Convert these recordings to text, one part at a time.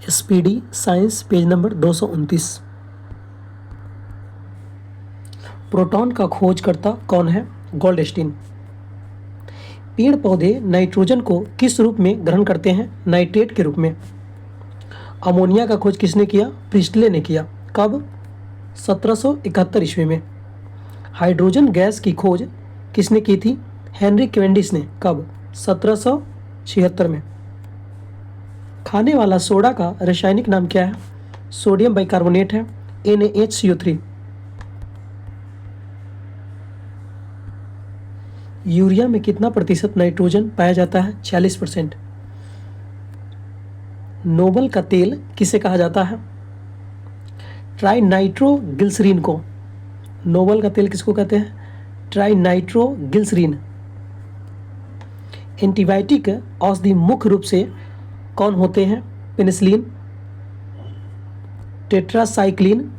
SPD science page number 229। Proton का खोजकर्ता कौन है? गोल्डस्टीन। पेड़ पौधे नाइट्रोजन को किस रूप में ग्रहण करते हैं? नाइट्रेट के रूप में। अमोनिया का खोज किसने किया? प्रिस्टले ने किया। कब? 1771 ईस्वी में। हाइड्रोजन गैस की खोज किसने की थी? हेनरी कैवेंडिश ने। कब? 1776 में। खाने वाला सोडा का रासायनिक नाम क्या है? सोडियम बाइकार्बोनेट है, NaHCO3। यूरिया में कितना प्रतिशत नाइट्रोजन पाया जाता है? 40%। नोबल का तेल किसे कहा जाता है? ट्राइनाइट्रोग्लिसरीन को। नोबल का तेल किसको कहते हैं? ट्राइनाइट्रोग्लिसरीन। एंटीबायोटिक औषधि मुख्य रूप से कौन होते हैं? Penicillin, tetracycline,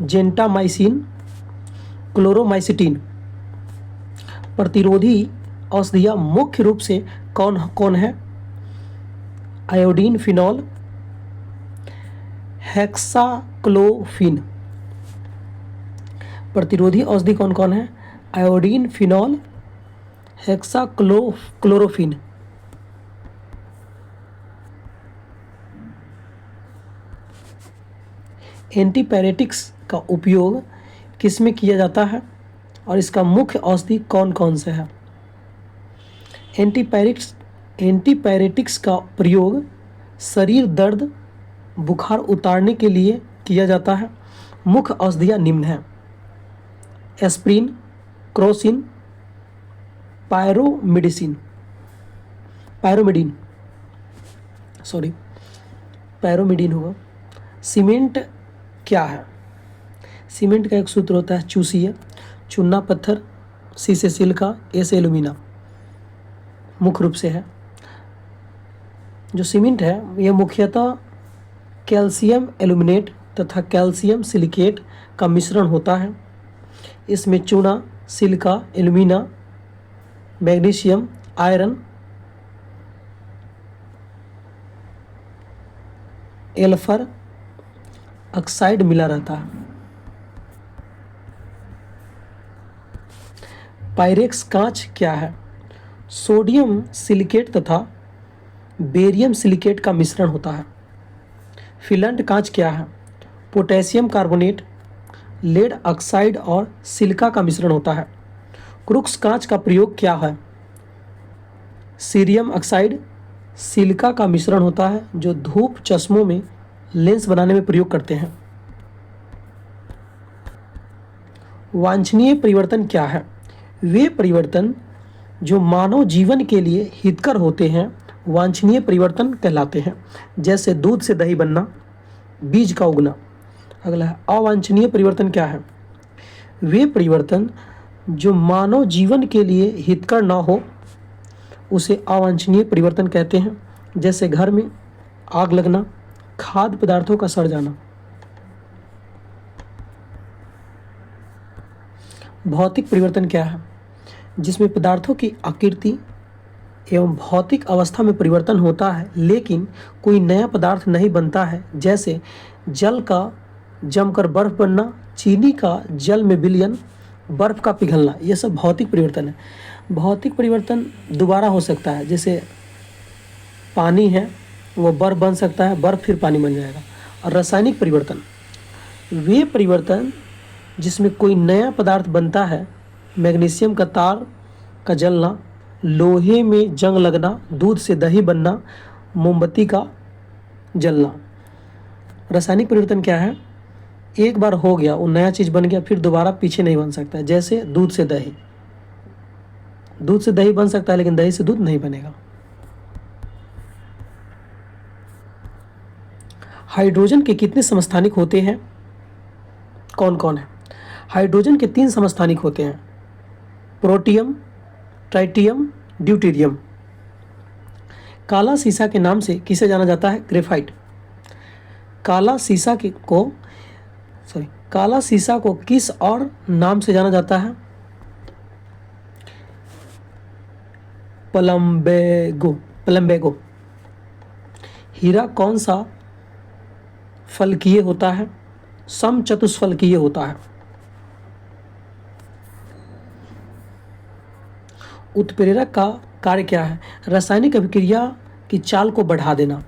gentamicin, chloromycetin. प्रतिरोधी औषधियाँ मुख्य रूप से कौन कौन है? Iodine, phenol, hexachlorophene. प्रतिरोधी औषधि कौन कौन है? Iodine, phenol, हेक्साक्लोरोफिन। एंटीपायरेटिक्स का उपयोग किस में किया जाता है और इसका मुख्य औषधि कौन कौन से है? एंटीपायरेटिक्स का प्रयोग शरीर दर्द, बुखार उतारने के लिए किया जाता है। मुख्य औषधियाँ निम्न हैं: एस्प्रिन, क्रोसिन, पैरोमिडीन होगा। सीमेंट क्या है? सीमेंट का एक सूत्र होता है चूसिया। चूना पत्थर, सी से सिलिका, ए से एल्यूमिना मुख्य रूप से है। जो सीमेंट है यह मुख्यतः कैल्शियम एल्यूमिनेट तथा कैल्शियम सिलिकेट का मिश्रण होता है। इसमें चूना, सिलिका, एल्यूमिना, मैग्नीशियम, आयरन, एल्फर ऑक्साइड मिला रहता है। पायरेक्स कांच क्या है? सोडियम सिलिकेट तथा बेरियम सिलिकेट का मिश्रण होता है। फिलंट कांच क्या है? पोटेशियम कार्बोनेट, लेड ऑक्साइड और सिलिका का मिश्रण होता है। क्रुक्स कांच का प्रयोग क्या है? सीरियम ऑक्साइड, सिलिका का मिश्रण होता है जो धूप चश्मों में लेंस बनाने में प्रयोग करते हैं। वांछनीय परिवर्तन क्या है? वे परिवर्तन जो मानव जीवन के लिए हितकर होते हैं वांछनीय परिवर्तन कहलाते हैं, जैसे दूध से दही बनना, बीज का उगना। अगला है अवांछनीय परिवर्तन क्या है? वे परिवर्तन जो मानव जीवन के लिए हितकर न हो उसे अवांछनीय परिवर्तन कहते हैं, जैसे घर में आग लगना, खाद्य पदार्थों का सड़ जाना। भौतिक परिवर्तन क्या है? जिसमें पदार्थों की आकृति एवं भौतिक अवस्था में परिवर्तन होता है लेकिन कोई नया पदार्थ नहीं बनता है, जैसे जल का जमकर बर्फ बनना, चीनी का जल में विलयन, बर्फ का पिघलना। यह सब भौतिक परिवर्तन है। भौतिक परिवर्तन दोबारा हो सकता है, जैसे पानी है वो बर्फ बन सकता है, बर्फ फिर पानी बन जाएगा। और रासायनिक परिवर्तन वे परिवर्तन जिसमें कोई नया पदार्थ बनता है, मैग्नीशियम का तार का जलना, लोहे में जंग लगना, दूध से दही बनना, मोमबत्ती का जलना। रासायनिक परिवर्तन क्या है? एक बार हो गया वो नया चीज़ बन गया, फिर दोबारा पीछे नहीं बन सकता है, जैसे दूध से दही। दूध से दही बन सकता है लेकिन दही से दूध नहीं बनेगा। हाइड्रोजन के कितने समस्थानिक होते हैं? कौन कौन है? हाइड्रोजन के 3 समस्थानिक होते हैं: प्रोटियम, ट्राइटियम, ड्यूटेरियम। काला सीसा के नाम से किसे जाना जाता है? ग्रेफाइट। काला सीसा को किस और नाम से जाना जाता है? प्लम्बेगो। हीरा कौन सा फलकीय होता है, समचतुष्फलकीय होता है। उत्प्रेरक का कार्य क्या है? रासायनिक अभिक्रिया की चाल को बढ़ा देना।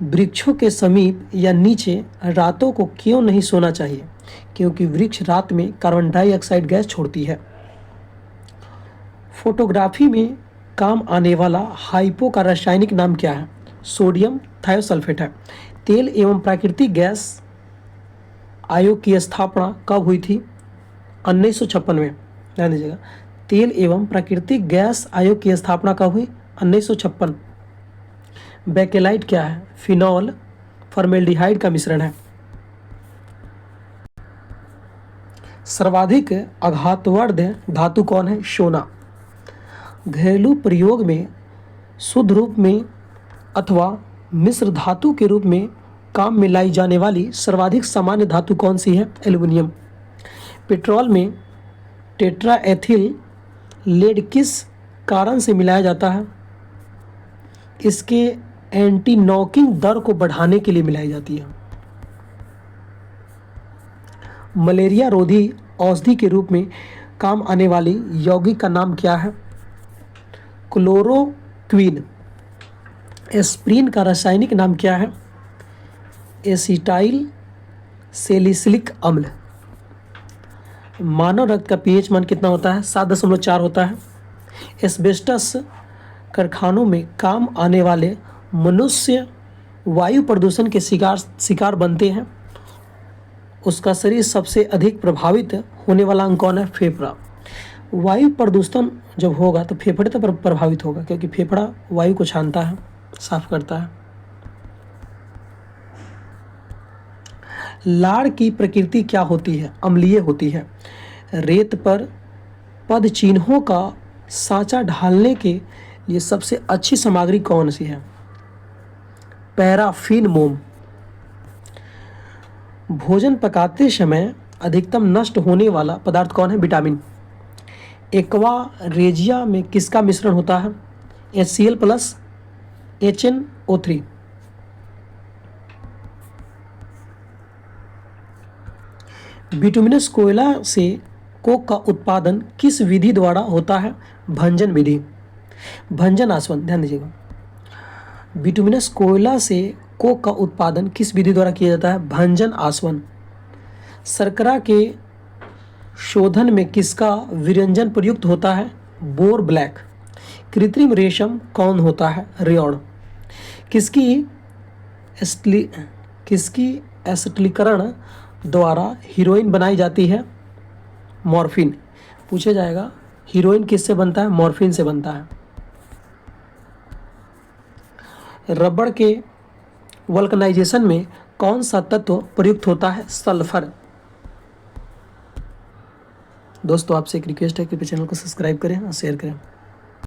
वृक्षों के समीप या नीचे रातों को क्यों नहीं सोना चाहिए? क्योंकि वृक्ष रात में कार्बन डाइऑक्साइड गैस छोड़ती है। फोटोग्राफी में काम आने वाला हाइपो का रासायनिक नाम क्या है? सोडियम थायोसल्फेट है। तेल एवं प्राकृतिक गैस आयोग की स्थापना कब हुई थी? 1956 में। ध्यान दीजिएगा, तेल एवं प्राकृतिक गैस आयोग की स्थापना कब हुई? 1956। बेकेलाइट क्या है? फिनॉल फॉर्मेल्डिहाइड का मिश्रण है। सर्वाधिक आघातवर्ध धातु कौन है? सोना। घरेलू प्रयोग में शुद्ध रूप में अथवा मिश्र धातु के रूप में काम में लाई जाने वाली सर्वाधिक सामान्य धातु कौन सी है? एल्युमिनियम। पेट्रोल में टेट्राएथिल लेड किस कारण से मिलाया जाता है? इसके एंटी नॉकिंग दर को बढ़ाने के लिए मिलाई जाती है। मलेरिया रोधी औषधि के रूप में काम आने वाली यौगिक का नाम क्या है? क्लोरोक्वीन। एस्प्रिन का रासायनिक नाम क्या है? एसिटाइल सैलिसिलिक अम्ल। मानव रक्त का पीएच मान कितना होता है? 7.4 होता है। एस्बेस्टस कारखानों में काम आने वाले मनुष्य वायु प्रदूषण के शिकार बनते हैं। उसका शरीर सबसे अधिक प्रभावित होने वाला अंग कौन है? फेफड़ा। वायु प्रदूषण जब होगा तो फेफड़े तो प्रभावित होगा, क्योंकि फेफड़ा वायु को छानता है, साफ करता है। लार की प्रकृति क्या होती है? अम्लीय होती है। रेत पर पद चिन्हों का सांचा ढालने के लिए सबसे अच्छी सामग्री कौन सी है? पैराफिन मोम। भोजन पकाते समय अधिकतम नष्ट होने वाला पदार्थ कौन है? विटामिन। एक्वा रेजिया में किसका मिश्रण होता है? HCl plus HNO3। बिटुमिनस कोयला से कोक का उत्पादन किस विधि द्वारा होता है? भंजन विधि। भंजन आसवन। ध्यान दीजिएगा, बिटुमिनस कोयला से कोक का उत्पादन किस विधि द्वारा किया जाता है? भंजन आसवन। शर्करा के शोधन में किसका विरंजन प्रयुक्त होता है? Bore black. कृत्रिम रेशम कौन होता है? रेयॉन। किसकी एसिटिलीकरण द्वारा हीरोइन बनाई जाती है? मॉर्फिन। पूछा जाएगा हीरोइन किससे बनता है? मॉर्फिन से बनता है। रबड़ के वल्कनाइजेशन में कौन सा तत्व प्रयुक्त होता है? सल्फर। दोस्तों, आपसे एक रिक्वेस्ट है कि चैनल को सब्सक्राइब करें और शेयर करें।